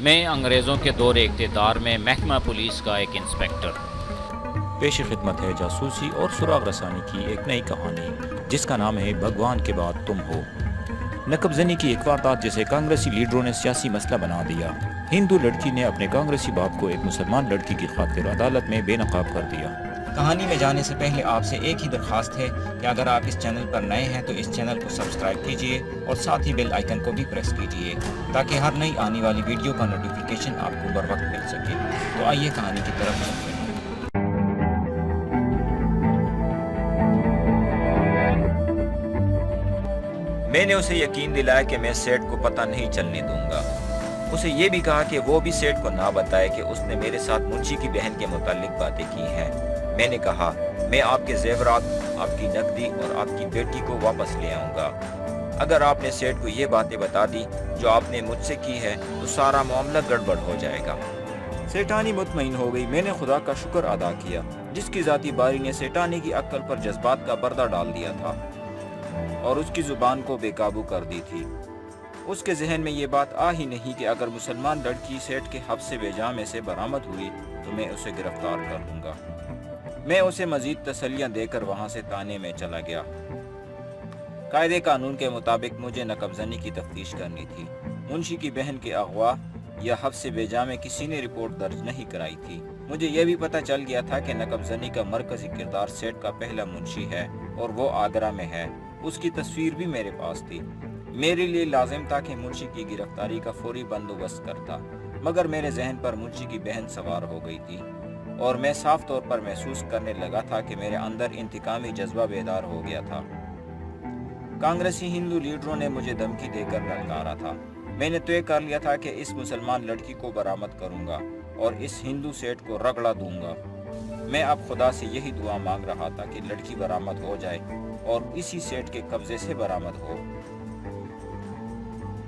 میں انگریزوں کے دور اقتدار میں محکمہ پولیس کا ایک انسپکٹر۔ پیش خدمت ہے جاسوسی اور سراغ رسانی کی ایک نئی کہانی جس کا نام ہے بھگوان کے بعد تم ہو۔ نقب زنی کی ایک واردات جسے کانگریسی لیڈروں نے سیاسی مسئلہ بنا دیا۔ ہندو لڑکی نے اپنے کانگریسی باپ کو ایک مسلمان لڑکی کی خاطر عدالت میں بے نقاب کر دیا۔ کہانی میں جانے سے پہلے آپ سے ایک ہی درخواست ہے کہ اگر آپ اس چینل پر نئے ہیں تو اس چینل کو سبسکرائب کیجئے اور ساتھ ہی بیل آئیکن کو بھی پریس کیجئے تاکہ ہر نئی آنے والی ویڈیو کا نوٹیفیکیشن آپ کو بر وقت مل سکے۔ تو آئیے کہانی کی طرف چلتے ہیں۔ میں نے اسے یقین دلایا کہ میں سیٹ کو پتہ نہیں چلنے دوں گا۔ اسے یہ بھی کہا کہ وہ بھی سیٹ کو نہ بتائے کہ اس نے میرے ساتھ منشی کی بہن کے متعلق باتیں کی ہیں۔ میں نے کہا میں آپ کے زیورات، آپ کی نقدی اور آپ کی بیٹی کو واپس لے آؤں گا۔ اگر آپ نے سیٹ کو یہ باتیں بتا دی جو آپ نے مجھ سے کی ہے تو سارا معاملہ گڑبڑ ہو جائے گا۔ سیٹانی مطمئن ہو گئی۔ میں نے خدا کا شکر ادا کیا جس کی ذاتی باری نے سیٹانی کی عقل پر جذبات کا پردہ ڈال دیا تھا اور اس کی زبان کو بے قابو کر دی تھی۔ اس کے ذہن میں یہ بات آ ہی نہیں کہ اگر مسلمان لڑکی سیٹ کے حبس بیجا میں سے برآمد ہوئی تو میں اسے گرفتار کر لوں گا۔ میں اسے مزید تسلیاں دے کر وہاں سے تانے میں چلا گیا۔ قاعدے قانون کے مطابق مجھے نقب زنی کی تفتیش کرنی تھی۔ منشی کی بہن کے اغوا یا حبس بیجا میں کسی نے رپورٹ درج نہیں کرائی تھی۔ مجھے یہ بھی پتہ چل گیا تھا کہ نقب زنی کا مرکزی کردار سیٹ کا پہلا منشی ہے اور وہ آگرہ میں ہے۔ اس کی تصویر بھی میرے پاس تھی۔ میرے لیے لازم تھا کہ منشی کی گرفتاری کا فوری بندوبست کرتا، مگر میرے ذہن پر منشی کی بہن سوار ہو گئی تھی اور میں صاف طور پر محسوس کرنے لگا تھا کہ میرے اندر انتقامی جذبہ بیدار ہو گیا تھا۔ کانگریسی ہندو لیڈروں نے مجھے دھمکی دے کر للکارا تھا۔ میں نے طے کر لیا تھا کہ اس مسلمان لڑکی کو برآمد کروں گا اور اس ہندو سیٹ کو رگڑا دوں گا۔ میں اب خدا سے یہی دعا مانگ رہا تھا کہ لڑکی برآمد ہو جائے اور اسی سیٹ کے قبضے سے برآمد ہو۔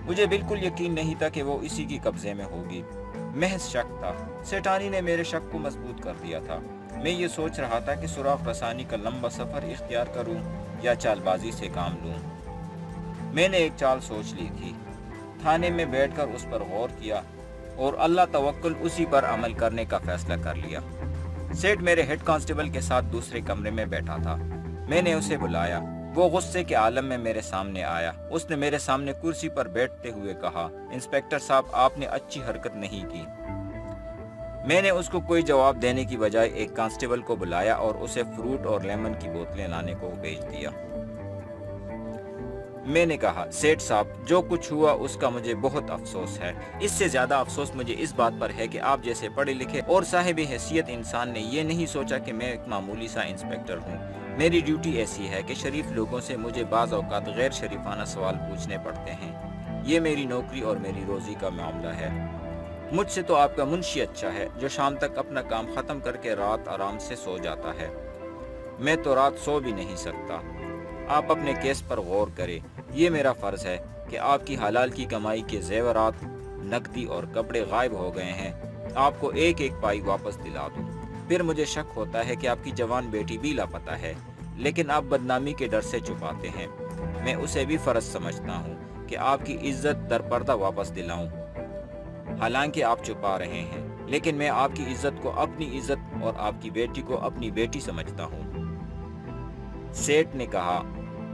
مجھے بالکل یقین نہیں تھا کہ وہ اسی کی قبضے میں ہوگی، محض شک تھا۔ سیٹانی نے میرے شک کو مضبوط کر دیا تھا۔ میں یہ سوچ رہا تھا کہ سراغ رسانی کا لمبا سفر اختیار کروں یا چال بازی سے کام لوں۔ میں نے ایک چال سوچ لی تھی۔ تھانے میں بیٹھ کر اس پر غور کیا اور اللہ توکل اسی پر عمل کرنے کا فیصلہ کر لیا۔ سیٹ میرے ہیڈ کانسٹیبل کے ساتھ دوسرے کمرے میں بیٹھا تھا۔ میں نے اسے بلایا۔ وہ غصے کے عالم میں میرے سامنے آیا۔ اس نے میرے سامنے کرسی پر بیٹھتے ہوئے کہا، انسپکٹر صاحب آپ نے اچھی حرکت نہیں کی۔ میں نے اس کو کوئی جواب دینے کی بجائے ایک کانسٹیبل کو بلایا اور اسے فروٹ اور لیمن کی بوتلیں لانے کو بھیج دیا۔ میں نے کہا سیٹ صاحب جو کچھ ہوا اس کا مجھے بہت افسوس ہے۔ اس سے زیادہ افسوس مجھے اس بات پر ہے کہ آپ جیسے پڑھے لکھے اور صاحب حیثیت انسان نے یہ نہیں سوچا کہ میں ایک معمولی سا انسپکٹر ہوں۔ میری ڈیوٹی ایسی ہے کہ شریف لوگوں سے مجھے بعض اوقات غیر شریفانہ سوال پوچھنے پڑتے ہیں۔ یہ میری نوکری اور میری روزی کا معاملہ ہے۔ مجھ سے تو آپ کا منشی اچھا ہے جو شام تک اپنا کام ختم کر کے رات آرام سے سو جاتا ہے۔ میں تو رات سو بھی نہیں سکتا۔ آپ اپنے کیس پر غور کریں۔ یہ میرا فرض ہے کہ آپ کی حلال کی کمائی کے زیورات، نقدی اور کپڑے غائب ہو گئے ہیں۔ آپ کو ایک ایک پائی واپس دلا دوں۔ پھر مجھے شک ہوتا ہے کہ آپ کی جوان بیٹی بھی لاپتہ ہے، لیکن آپ بدنامی کے ڈر سے چھپاتے ہیں۔ میں اسے بھی فرض سمجھتا ہوں کہ آپ کی عزت در پردہ واپس دلاؤں، حالانکہ آپ چھپا رہے ہیں، لیکن میں آپ کی عزت کو اپنی عزت اور آپ کی بیٹی کو اپنی بیٹی سمجھتا ہوں۔ سیٹ نے کہا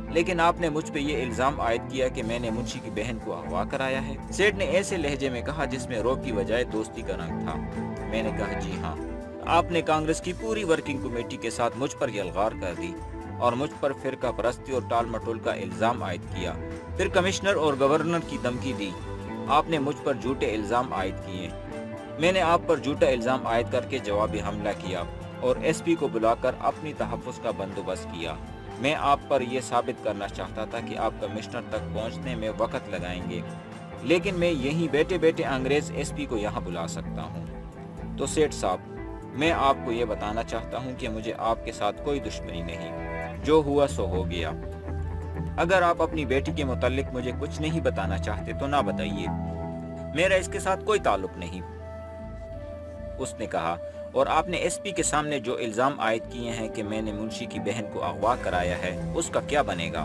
لیکن آپ نے مجھ پہ یہ الزام عائد کیا کہ میں نے منشی کی بہن کو اغوا کرایا ہے۔ سیٹ نے ایسے لہجے میں کہا جس میں روب کی بجائے دوستی کا رنگ تھا۔ میں نے کہا جی ہاں، آپ نے کانگریس کی پوری ورکنگ کمیٹی کے ساتھ مجھ پر یلغار کر دی اور مجھ پر فرقہ پرستی اور ٹال مٹول کا الزام عائد کیا۔ پھر کمشنر اور گورنر کی دھمکی دی۔ آپ نے مجھ پر جھوٹے الزام عائد کیے۔ میں نے آپ پر جھوٹا الزام عائد کر کے جوابی حملہ کیا اور ایس پی کو بلا کر اپنی تحفظ کا بندوبست کیا۔ میں آپ پر یہ ثابت کرنا چاہتا تھا کہ آپ کمشنر تک پہنچنے میں وقت لگائیں گے، لیکن میں یہیں بیٹھے بیٹھے انگریز ایس پی کو یہاں بلا سکتا ہوں۔ تو سیٹ صاحب میں آپ کو یہ بتانا چاہتا ہوں کہ مجھے آپ کے ساتھ کوئی دشمنی نہیں، جو ہوا سو ہو گیا۔ اگر آپ اپنی بیٹی کے متعلق مجھے کچھ نہیں بتانا چاہتے تو نہ بتائیے، میرا اس کے ساتھ کوئی تعلق نہیں۔ اس نے کہا اور آپ نے ایس پی کے سامنے جو الزام عائد کیے ہیں کہ میں نے منشی کی بہن کو اغوا کرایا ہے، اس کا کیا بنے گا؟